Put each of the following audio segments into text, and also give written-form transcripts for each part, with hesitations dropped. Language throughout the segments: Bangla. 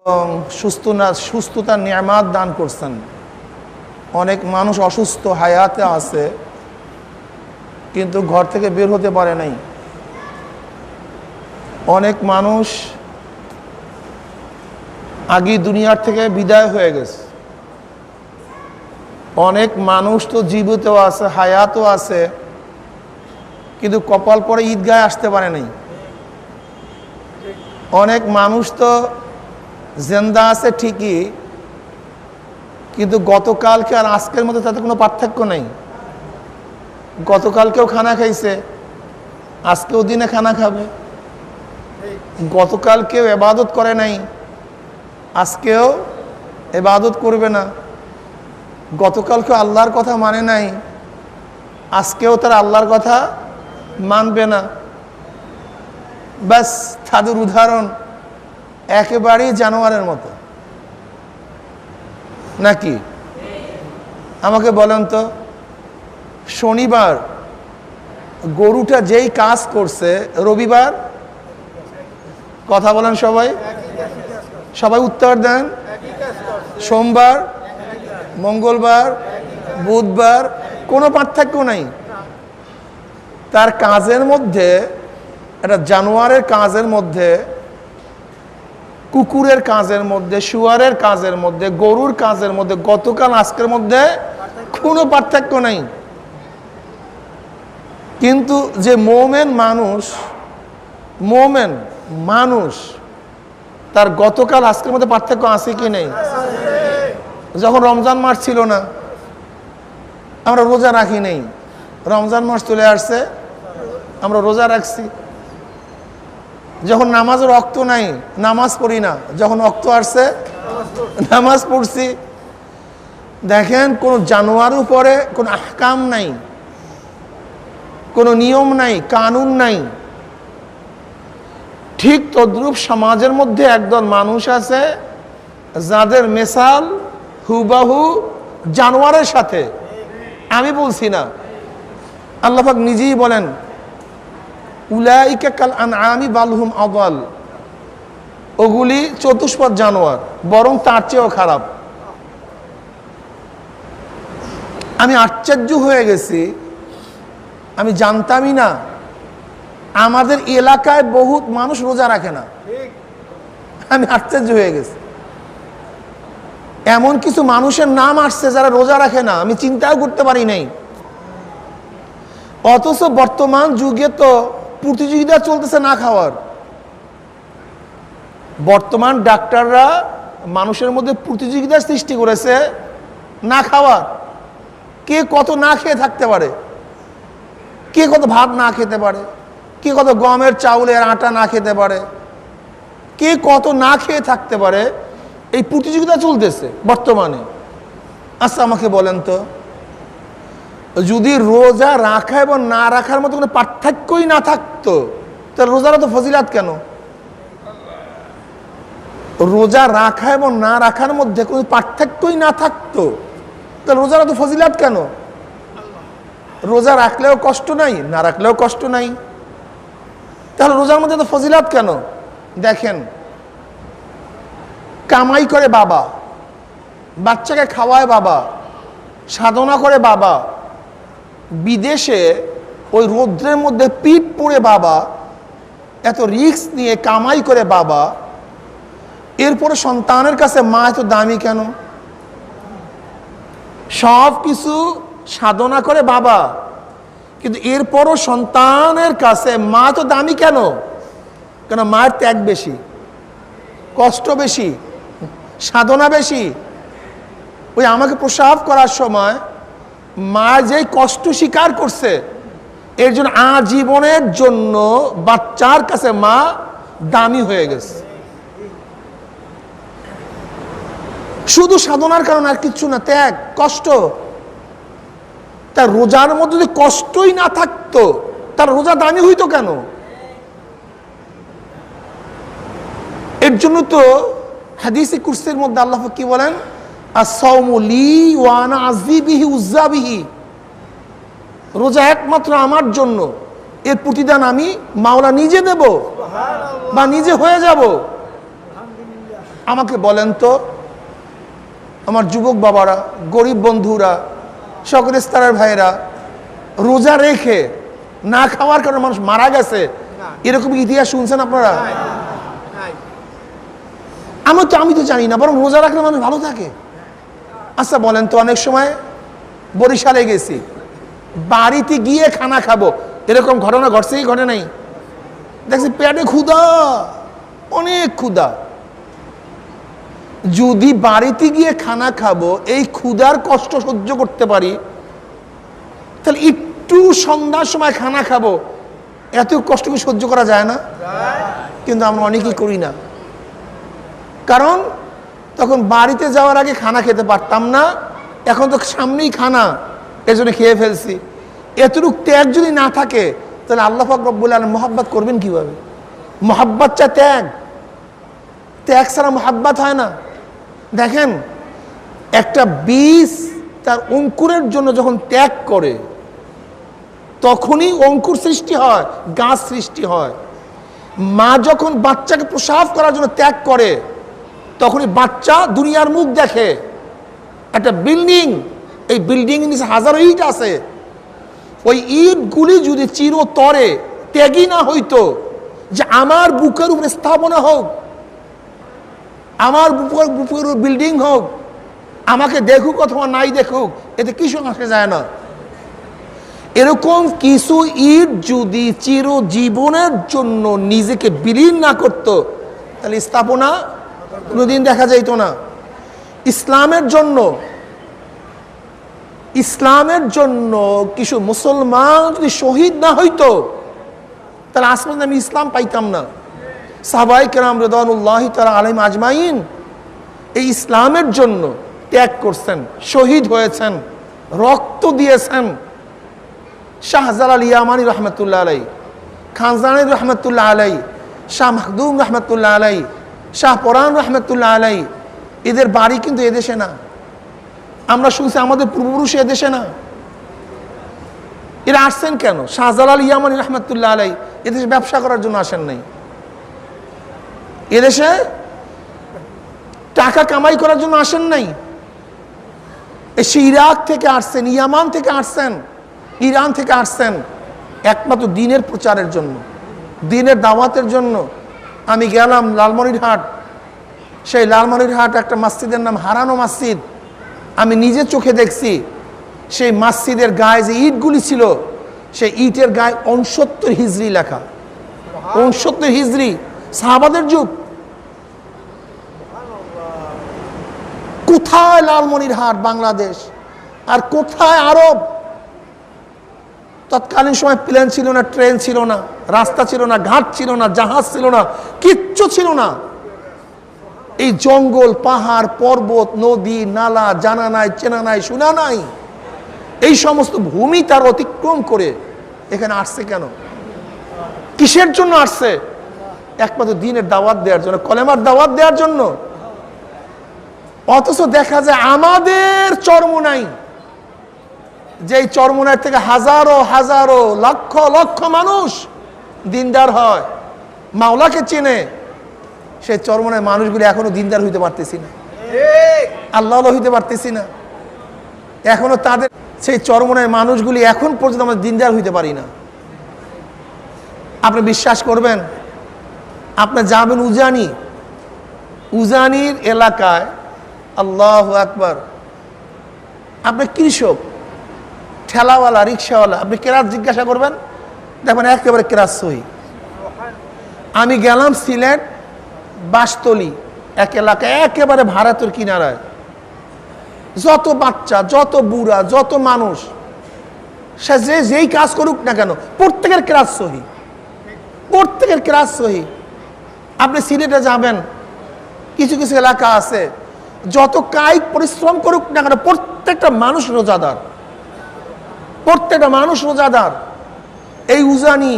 এবং সুস্থতার নিয়ামত দান করছেন। অনেক মানুষ অসুস্থ হায়াতে আছে, কিন্তু ঘর থেকে বের হতে পারে নাই। অনেক মানুষ আগেই দুনিয়ার থেকে বিদায় হয়ে গেছে। অনেক মানুষ তো জীবিত আছে, হায়াতও আছে, কিন্তু কপাল পরে ঈদগাহে আসতে পারে নাই। অনেক মানুষ তো জিন্দা আছে ঠিকই, কিন্তু গতকালকে আর আজকের মধ্যে তাতে কোনো পার্থক্য নেই। গতকালকেও খানা খাইছে, আজকেও দিনে খানা খাবে। গতকালকেও ইবাদত করে নাই, আজকেও ইবাদত করবে না। গতকালকেও আল্লাহর কথা মানে নাই, আজকেও তার আল্লাহর কথা মানবে না। ব্যাস, তাদের উদাহরণ একেবারেই জানোয়ারের মতো, নাকি? আমাকে বলেন তো, শনিবার গরুটা যেই কাজ করছে, রবিবার কথা বলেন সবাই, সবাই উত্তর দেন। সোমবার, মঙ্গলবার, বুধবার কোনো পার্থক্য নাই। তার কাজের মধ্যে, একটা জানোয়ারের কাজের মধ্যে, কুকুরের কাজের মধ্যে, শুয়ারের কাজের মধ্যে, গরুর কাজের মধ্যে, গতকাল আজকের মধ্যে কোনো পার্থক্য নাই। কিন্তু যে মোমেন মানুষ তার গতকাল আজকের মধ্যে পার্থক্য আছে কি নেই? যখন রমজান মাস ছিল না, আমরা রোজা রাখি নেই। রমজান মাস চলে আসছে, আমরা রোজা রাখছি। যখন নামাজের ওয়াক্ত নাই, নামাজ পড়ি না। যখন ওয়াক্ত আসছে, নামাজ পড়ছি। দেখেন, কোন জানোয়ার উপরে কোন আহকাম নাই, কোন নিয়ম নাই, কানুন নাই। ঠিক তদ্রূপ সমাজের মধ্যে একদল মানুষ আছে যাদের মেসাল হুবাহু জানোয়ারের সাথে। আমি বলছি না, আল্লাহ পাক নিজেই বলেন, উলাইকা কাল আনআমি বাল হুম আদাল। ওগুলি চতুষ্পদ জানোয়ার, বরং তার চেয়েও খারাপ। আমি আশ্চর্য হয়ে গেছি, আমি জানতামই না আমাদের এলাকায় বহুত মানুষ রোজা রাখে না। আমি আশ্চর্য হয়ে গেছি। এমন কিছু মানুষের নাম আসছে যারা রোজা রাখে না, আমি চিন্তাও করতে পারি নাই। অথচ বর্তমান যুগে তো প্রতিযোগিতা চলতেছে না খাওয়ার। বর্তমান ডাক্তাররা মানুষের মধ্যে প্রতিযোগিতার সৃষ্টি করেছে না খাওয়ার। কে কত না খেয়ে থাকতে পারে, কে কত ভাত না খেতে পারে, কে কত গমের চাউলের আটা না খেতে পারে, কে কত না খেয়ে থাকতে পারে। এই প্রতিযোগিতা চলতেছে বর্তমানে। আচ্ছা, আমাকে বলেন তো, যদি রোজা রাখা এবং না রাখার মতো কোনো পার্থক্যই না থাকতো, তাহলে রোজার তো ফজিলাত কেন? রোজা রাখা এবং না রাখার মধ্যে কোনো পার্থক্যই না থাকতো, তাহলে রোজার তো ফজিলাত কেন? রোজা রাখলেও কষ্ট নাই, না রাখলেও কষ্ট নাই, তাহলে রোজার মধ্যে তো ফজিলাত কেন? দেখেন, কামাই করে বাবা, বাচ্চাকে খাওয়ায় বাবা, সাধনা করে বাবা, বিদেশে ওই রৌদ্রের মধ্যে পিঠ পুড়ে বাবা, এত রিস্ক নিয়ে কামাই করে বাবা, এরপরে সন্তানের কাছে মা এত দামি কেন? সব কিছু সাধনা করে বাবা, কিন্তু এরপরও সন্তানের কাছে মা তো দামি কেন? কেন? মায়ের ত্যাগ বেশি, কষ্ট বেশি, সাধনা বেশি। ওই আমাকে প্রসব করার সময় মা যেই কষ্ট স্বীকার করছে, এর জন্য আজীবনের জন্য বাচ্চার কাছে মা দামি হয়ে গেছে। শুধু সাধনার কারণে, আর কিচ্ছু না, ত্যাগ, কষ্ট। তার রোজার মধ্যে যদি কষ্টই না থাকতো, তার রোজা দামি হইতো কেন? এর জন্য তো হাদিসে কুরসির মধ্যে আল্লাহ কি বলেন, আস-সাওমু লি ওয়া আনা আযী বিহি উযযা বিহি। রোজা একমাত্র আমার জন্য, এর প্রতিদান আমি মাওলা নিজে দেব বা নিজে হয়ে যাব। আমাকে বলেন তো, আমার যুবক বাবারা, গরিব বন্ধুরা, সকল স্তরের ভাইরা, রোজা রেখে না খাওয়ার কারণে মানুষ মারা গেছে, এরকম ইতিহাস শুনছেন আপনারা? আমি তো জানি না, বরং রোজা রাখলে মানুষ ভালো থাকে। আচ্ছা বলেন তো, অনেক সময় বরিশালে গেছি, বাড়িতে গিয়ে খানা খাবো, এরকম ঘটনা ঘটছে কি ঘটে নাই? দেখছি পেটে ক্ষুধা, অনেক ক্ষুধা। যদি বাড়িতে গিয়ে খানা খাবো, এই ক্ষুধার কষ্ট সহ্য করতে পারি, তাহলে একটু সন্ধ্যার সময় খানা খাবো, এত কষ্ট কি সহ্য করা যায় না? কিন্তু আমরা অনেকেই করি না, কারণ তখন বাড়িতে যাওয়ার আগে খানা খেতে পারতাম না, এখন তো সামনেই খানা, এজন্য খেয়ে ফেলছি। এতটুকু ত্যাগ যদি না থাকে, তাহলে আল্লাহ পাক রব্বুল আলামিন মহব্বত করবেন কিভাবে? মহব্বত চা ত্যাগ, ত্যাগ ছাড়া মহব্বত হয় না। দেখেন, একটা বীজ তার অঙ্কুরের জন্য যখন ত্যাগ করে, তখনই অঙ্কুর সৃষ্টি হয়, গাছ সৃষ্টি হয়। মা যখন বাচ্চাকে প্রসব করার জন্য ত্যাগ করে, তখনই বাচ্চা দুনিয়ার মুখ দেখে। একটা বিল্ডিং, এই বিল্ডিং নিচে হাজারো ইট আছে, ওই ইটগুলি যদি চিরতরে ত্যাগই না হইতো, যে আমার বুকের উপরে স্থাপনা হোক, আমার বুকের বিল্ডিং হোক, আমাকে দেখুক অথবা নাই দেখুক, এতে কিছু আসে যায় না। এরকম কিছু ইট যদি চিরজীবনের জন্য নিজেকে বিলীন না করত, তাহলে স্থাপনা কোনোদিন দেখা যাইত না। ইসলামের জন্য কিছু মুসলমান যদি শহীদ না হইতো, তাহলে আজ পর্যন্ত আমি ইসলাম পাইতাম না। সাহাবায়ে কেরাম রিদওয়ানুল্লাহি তাআলা আলাইহিম আজমাইন এই ইসলামের জন্য ত্যাগ করছেন, শহীদ হয়েছেন, রক্ত দিয়েছেন। শাহজালাল ইয়ামানি রহমতুল্লাহ আলাই, খানজানি রহমতুল্লাহ আলাই, শাহ মাখদুম রহমতুল্লাহ আলাই, শাহ পরান রহমতুল্লাহ আলাই, এদের বাড়ি কিন্তু এদেশে না। আমরা শুনছি আমাদের পূর্বপুরুষ এদেশে না। এরা আসছেন কেন? শাহজালাল ইয়ামানি রহমতুল্লাহ আলাই এদেশে ব্যবসা করার জন্য আসেন নাই, এদেশে টাকা কামাই করার জন্য আসেন নাই। এসে ইরাক থেকে আসছেন, ইয়ামান থেকে আসছেন, ইরান থেকে আসছেন একমাত্র দিনের প্রচারের জন্য, দিনের দাওয়াতের জন্য। আমি গেলাম লালমনিরহাট, সেই লালমনিরহাট একটা মসজিদের নাম হারানো মসজিদ, আমি নিজে চোখে দেখছি। সেই মসজিদের গায়ে যে ইটগুলি ছিল, সেই ইটের গায়ে 69 হিজরি লেখা, 69 হিজরি, সাহাবাদের যুগ। কোথায় লালমনিরহাট বাংলাদেশ, আর কোথায় আরব? তৎকালীন সময় প্লেন ছিল না, ট্রেন ছিল না, রাস্তা ছিল না, ঘাট ছিল না, জাহাজ ছিল না, কিচ্ছু ছিল না। এই জঙ্গল, পাহাড়, পর্বত, নদী, নালা, জানা নাই, চেনা নাই, শোনা নাই, এই সমস্ত ভূমি তার অতিক্রম করে এখানে আসছে কেন? কিসের জন্য আসছে? একমাত্র দিনের দাওয়াত দেওয়ার জন্য, কলেমার দাওয়াত দেওয়ার জন্য। অথচ দেখা যায় আমাদের চরমোনাই, যেই চরমোনাই থেকে হাজারো হাজারো লক্ষ লক্ষ মানুষ দিনদার হয়, মাওলাকে চেনে, সেই চরমোনাই মানুষগুলি এখনো দিনদার হইতে পারতেছি না, আল্লাহ হইতে পারতেছি না। এখনো তাদের সেই চরমোনাই মানুষগুলি এখন পর্যন্ত আমরা দিনদার হইতে পারি না। আপনি বিশ্বাস করবেন, আপনি যাবেন উজানির এলাকায়, আল্লাহু আকবার, আপনি কৃষক, ঠেলাওয়ালা, রিক্সাওয়ালা, আপনি কেরাত জিজ্ঞাসা করবেন, দেখবেন একেবারে কেরাত সহি। আমি গেলাম সিলেট বাসতলি এক এলাকায়, একেবারে ভারতের কিনারায়, যত বাচ্চা, যত বুড়া, যত মানুষ, সে যেই কাজ করুক না কেন, প্রত্যেকের কেরাত সহি, প্রত্যেকের কেরাত সহি। আপনি সিলেটে যাবেন, কিছু কিছু এলাকা আছে, যত কায়িক পরিশ্রম করুক না কেন, প্রত্যেকটা মানুষ রোজাদার, প্রত্যেকটা মানুষ রোজাদার। এই উজানি,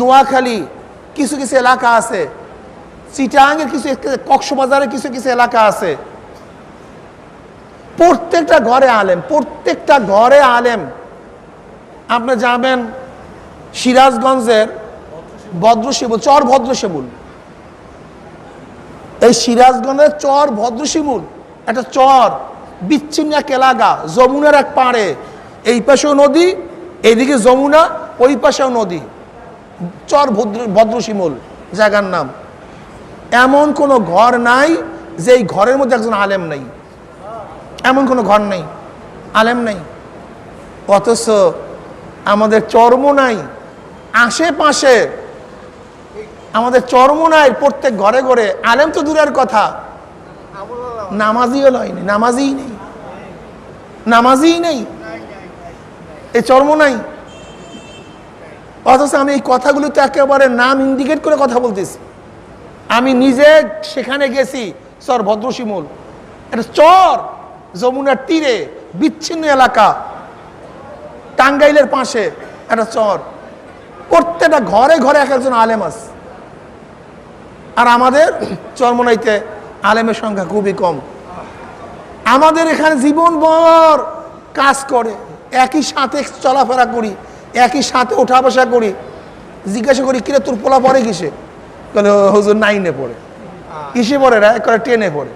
নোয়াখালী, কিছু কিছু এলাকা আছে, চিটাগাংয়ের কিছু, কক্সবাজারের কিছু কিছু এলাকা আছে, প্রত্যেকটা ঘরে আলেম, প্রত্যেকটা ঘরে আলেম। আপনি যাবেন সিরাজগঞ্জের ভদ্রশেবুল, চর ভদ্রশেবুল, এই সিরাজগঞ্জের চর ভদ্রশিমুল, একটা চর, বিচ্ছিন্ন এক এলাকা, যমুনার এক পাড়ে, এই পাশেও নদী, এইদিকে যমুনা, ওই পাশেও নদী, চর ভদ্রশিমুল জায়গার নাম। এমন কোনো ঘর নাই যে এই ঘরের মধ্যে একজন আলেম নাই, এমন কোনো ঘর নেই, আলেম নাই। অথচ আমাদের চর্ম নাই, আশেপাশে আমাদের চর্ম নাই, প্রত্যেক ঘরে ঘরে আলেম তো দূরের কথা, নামাজিও নয়, নামাজিই নেই, নামাজিই নেই, এই চর্ম নাই। অথচ আমি এই কথাগুলো তো একেবারে নাম ইন্ডিকেট করে কথা বলতেছি। আমি নিজে সেখানে গেছি, চর ভদ্রশিমুল, একটা চর, যমুনার তীরে, বিচ্ছিন্ন এলাকা, টাঙ্গাইলের পাশে একটা চর, প্রত্যেকটা ঘরে ঘরে এক একজন আলেম আছে। আর আমাদের চরমনাইতে আলেমের সংখ্যা খুবই কম। আমাদের এখানে জীবনভর কাজ করে, একই সাথে চলাফেরা করি, একই সাথে ওঠা বসা করি। জিজ্ঞাসা করি, কিরে তোর পোলা পড়ে কিসে? বলে হুজুর 9-এ পড়ে। কিসে পড়ে? রা করে 10-এ পড়ে।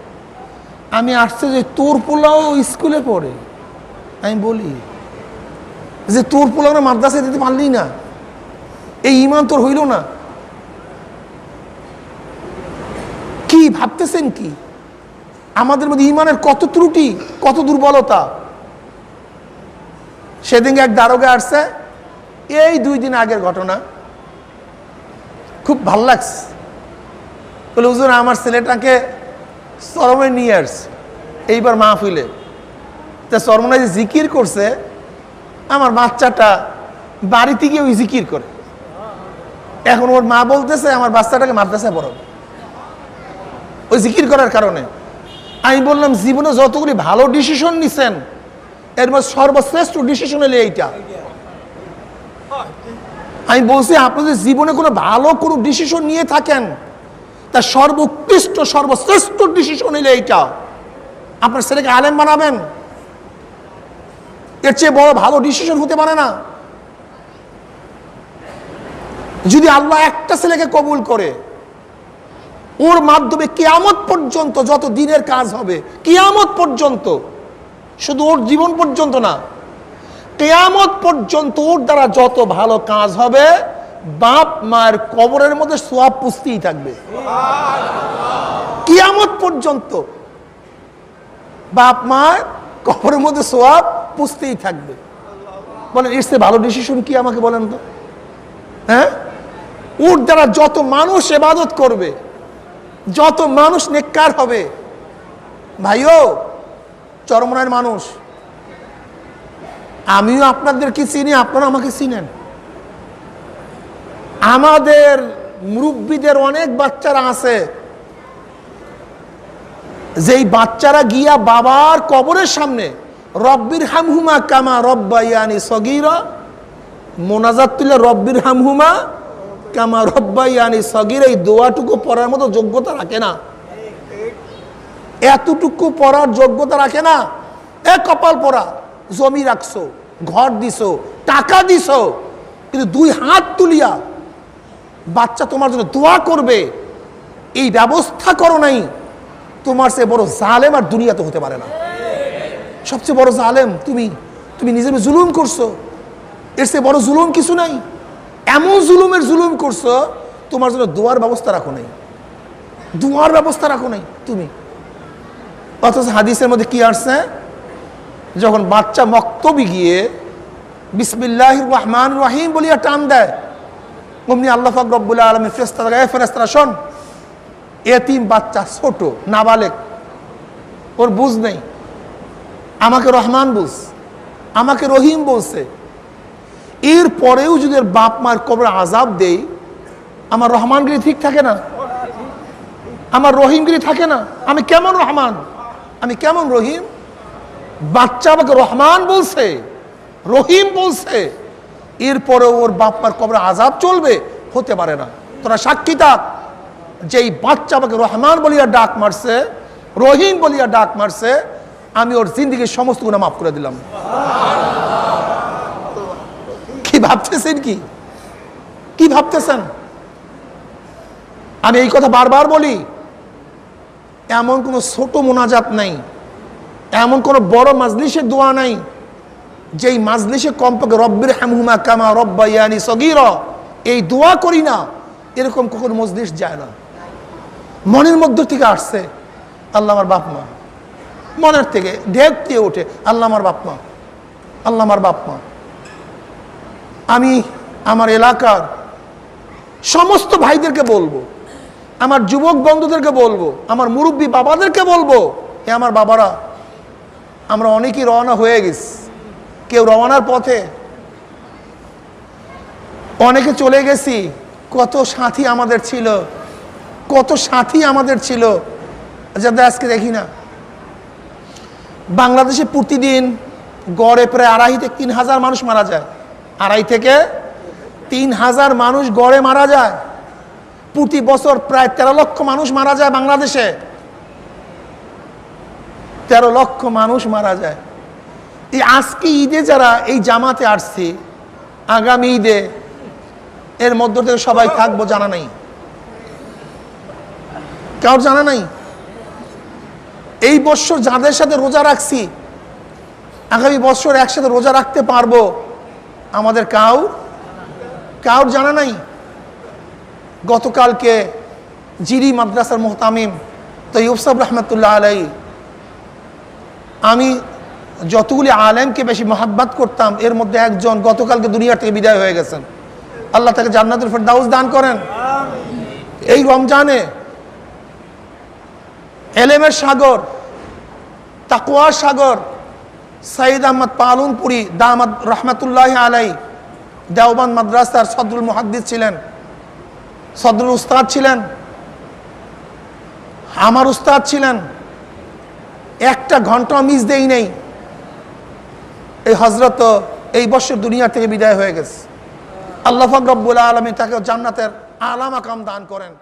আমি আসছে যে তোর পোলাও স্কুলে পড়ে। আমি বলি যে তোর পোলাও মাদ্রাসায় দিতে পারলি না, এই ঈমান তোর হইল না? কি ভাবতেছেন কি? আমাদের মধ্যে ঈমানের কত ত্রুটি, কত দুর্বলতা। সেদিন এক দারোগা আসছে, এই 2 দিন আগের ঘটনা, খুব ভাল লাগছে। বলে হুজুর আমার ছেলেটাকে চরমে নিয়ে আসছে এইবার মাহফিলে, তা চরমনায় যে জিকির করছে, আমার বাচ্চাটা বাড়িতে গিয়ে ওই জিকির করে। এখন ওর মা বলতেছে আমার বাচ্চাটাকে মাদ্রাসায় পড়াবো ওই জিকির করার কারণে। আমি বললাম জীবনে যতগুলি ভালো ডিসিশন নিছেন এর মধ্যে সর্বশ্রেষ্ঠ ডিসিশন হলে এইটা। আমি বলছি আপনাদের জীবনে কোনো ভালো কোনো ডিসিশন নিয়ে থাকেন, তার সর্বোৎকৃষ্ট সর্বশ্রেষ্ঠ ডিসিশন হলে এইটা। আপনার ছেলেকে আলেম বানাবেন, এর চেয়ে বড় ভালো ডিসিশন হতে পারে না। যদি আল্লাহ একটা ছেলেকে কবুল করে, ওর মাধ্যমে কিয়ামত পর্যন্ত যত দিনের কাজ হবে, কিয়ামত পর্যন্ত, শুধু ওর জীবন পর্যন্ত না, কিয়ামত পর্যন্ত ওর দ্বারা যত ভালো কাজ হবে, বাপ মায়ের কবরের মধ্যে সওয়াব পুষতেই থাকবে। কিয়ামত পর্যন্ত বাপ মায়ের কবরের মধ্যে সওয়াব পুষতেই থাকবে। বলেন এর চেয়ে ভালো ডিসিশন কি আমাকে বলেন তো? হ্যাঁ, ওর দ্বারা যত মানুষ ইবাদত করবে, যত মানুষ নেককার হবে। ভাইও, চরমনায়ের মানুষ, আমিও আপনাদেরকে চিনি, আপনারা আমাকে চিনেন। আমাদের মুরব্বীদের অনেক বাচ্চারা আছে, যেই বাচ্চারা গিয়া বাবার কবরের সামনে রব্বির হামহুমা কামা রব্বায়ানি সগীরা, মোনাজাত তুলে রব্বির হামহুমা কামা রব্বায়ানি সগীরা, এই দোয়াটুকু পড়ার মতো যোগ্যতা রাখে না, এতটুকু পড়ার যোগ্যতা রাখে না। এ কপাল পড়া, জমি রাখছো, ঘর দিছো, টাকা দিছো, কিন্তু 2 হাত তুলিয়া বাচ্চা তোমার জন্য দোয়া করবে এই ব্যবস্থা করো নাই। তোমার চেয়ে বড় জালেম আর দুনিয়াতে হতে পারে না। সবচেয়ে বড় জালেম তুমি, তুমি নিজের জুলুম করছো, এর চেয়ে বড় জুলুম কিছু নাই। এমন জুলুমের জুলুম করছো, তোমার জন্য দোয়ার ব্যবস্থা রাখো নাই, দোয়ার ব্যবস্থা রাখো নাই তুমি। অথচ হাদিসের মধ্যে কি আসছে, যখন বাচ্চা মক্তবে গিয়ে বিসমিল্লাহির রহমানির রহিম বলিয়া টান দেয়, অমনি আল্লাহ পাক রব্বুল আলামিন ফেরেশতারা গায়ে, ফেরেশতারা শোন, এতিম বাচ্চা, ছোট নাবালেগ, ওর বুঝ নেই, আমাকে রহমান বুঝ, আমাকে রহিম বলছে, এর পরেও যদি এর বাপ মার কবরে আযাব দেই, আমার রহমানগিরি ঠিক থাকে না, আমার রহিমগিরি থাকে না। আমি কেমন রহমান, আমি কেমন রহিম? বাচ্চা আমাকে রহমান বলছে, রহিম বলছে, এরপরে ওর বাপ মার কবরে আযাব চলবে, হতে পারে না। তোরা সাক্ষী থাক, যেই বাচ্চা আমাকে রহমান বলিয়া ডাক মারছে, রহিম বলিয়া ডাক মারছে, আমি ওর জিন্দেগির সমস্ত গুনাহ মাফ করে দিলাম। কি ভাবতেছেন? কি ভাবতেছেন? আমি এই কথা বারবার বলি, এমন কোনো ছোট মোনাজাত নাই, এমন কোনো বড় মাজলিসের দোয়া নাই যেই মাজলিসে কমপক্ষে রব্বির হামহুমা কামা রব্বায়ানি সগীরা এই দোয়া করি না, এরকম কখনো মজলিস যায় না। মনের মধ্য থেকে আসছে, আল্লাহ আমার বাপ মা, মনের থেকে ঢেক দিয়ে ওঠে, আল্লাহ আমার বাপ মা, আল্লাহ আমার বাপ মা। আমি আমার এলাকার সমস্ত ভাইদেরকে বলবো, আমার যুবক বন্ধুদেরকে বলবো, আমার মুরব্বী বাবাদেরকে বলবো, এ আমার বাবারা, আমরা অনেকেই রওনা হয়ে গেছি, কেউ রওনার পথে, অনেকে চলে গেছি। কত সাথী আমাদের ছিল, কত সাথী আমাদের ছিল যাদের আজকে দেখি না। বাংলাদেশে প্রতিদিন গড়ে প্রায় 2.5 থেকে 3 হাজার মানুষ মারা যায়, 2.5 থেকে 3 হাজার মানুষ গড়ে মারা যায়। প্রতি বছর প্রায় 13 লক্ষ মানুষ মারা যায় বাংলাদেশে, 13 লক্ষ মানুষ মারা যায়। এই আজকে ঈদে যারা এই জামাতে আসছি, আগামী ঈদে এর মধ্য থেকে সবাই থাকবো জানা নাই, কারোর জানা নাই। এই বছর যাদের সাথে রোজা রাখছি, আগামী বছর একসাথে রোজা রাখতে পারবো আমাদের কাউর জানা নাই। গতকালকে জিরি মাদ্রাসার মুহতামিম তৈয়ব সাহেব রহমতুল্লাহ আলাই, আমি যতগুলি আলেমকে বেশি মহাব্বত করতাম এর মধ্যে একজন গতকালকে দুনিয়া থেকে বিদায় হয়ে গেছেন। আল্লাহ তাকে জান্নাতুল ফেরদাউস দান করেন। এই রমজানে এলেমের সাগর, তাকওয়ার সাগর সৈয়দ আহমদ পালুনপুরি দামাত রহমতুল্লাহ আলাই দেওবন্দ মাদ্রাসার সদরুল মুহাদ্দিস ছিলেন, সদরুল উস্তাদ ছিলেন, আমার উস্তাদ ছিলেন। একটা ঘন্টা মিস দেই নেই। এই হযরত এই বছর দুনিয়া থেকে বিদায় হয়ে গেছে। আল্লাহ পাক রব্বুল আলামিন তাকে জান্নাতের আলা মাকাম দান করেন।